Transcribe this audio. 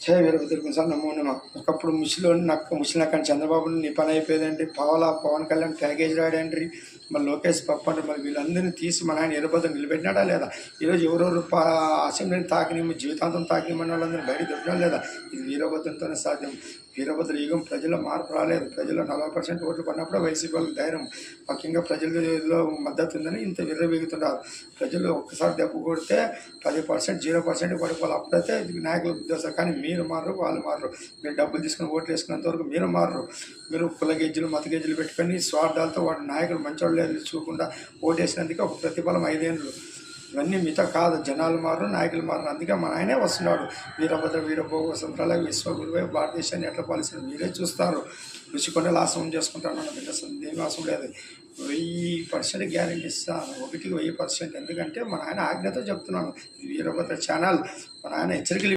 జై వీరభద్ర సార్ నమో నమ. ఒకప్పుడు ముసలినక్కడ చంద్రబాబు నీ పని అయిపోయేదండి, పవన్ కళ్యాణ్ ప్యాకేజ్ రాడండి, మరి లోకేష్ పప్పు అంటే మరి వీళ్ళందరినీ తీసి మన ఆయన వీరభద్రం నిలబెట్టినాడా లేదా? ఈరోజు ఎవరెవరు అసెంబ్లీని తాకినేమో జీవితాంతం తాకినేమని వాళ్ళందరినీ బయట దొరకడం లేదా? ఇది వీరభద్రంతోనే సాధ్యం. వీరభద్ర యుగం ప్రజల్లో మార్పు రాలేదు. ప్రజల్లో 40% ఓట్లు పడినప్పుడు వైసీపీ వాళ్ళకి ధైర్యం, ముఖ్యంగా ప్రజల్లో మద్దతు ఉందని ఇంత విర్రవీగుతున్నారు. ప్రజలు ఒక్కసారి దెబ్బ కొడితే 10%, 0% పడిపోవాలి. అప్పుడైతే నాయకులు ఉద్దేశం. కానీ మీరు మారరు, వాళ్ళు మారరు. మీరు డబ్బులు తీసుకుని ఓట్లు వేసుకున్నంత వరకు మీరు మారరు. మీరు కుల గెజ్జలు మత గెజ్జలు పెట్టుకొని స్వార్థాలతో వాడు నాయకులు మంచోళ్ళు లేదు చూడకుండా ఓటేసినందుకు ఒక ప్రతిఫలం 5 ఏళ్ళు. ఇవన్నీ మిగతా కాదు. జనాలు మారు, నాయకులు మారు. అందుకే మన ఆయనే వస్తున్నాడు. వీరభద్ర వీరభోగ సంత్రాల విశ్వగురువై భారతదేశాన్ని ఎట్లా పాలిస్తారు మీరే చూస్తారు. రుచికొండలు ఆశ్రమం చేసుకుంటాను అన్న బిడ్డ దేని అవసరం లేదు. 1000% గ్యారెంటీ ఇస్తాను. 1కి 1000%. ఎందుకంటే మన ఆయన ఆజ్ఞతో చెప్తున్నాను. ఇది వీరభద్ర ఛానల్. మన ఆయన హెచ్చరికలు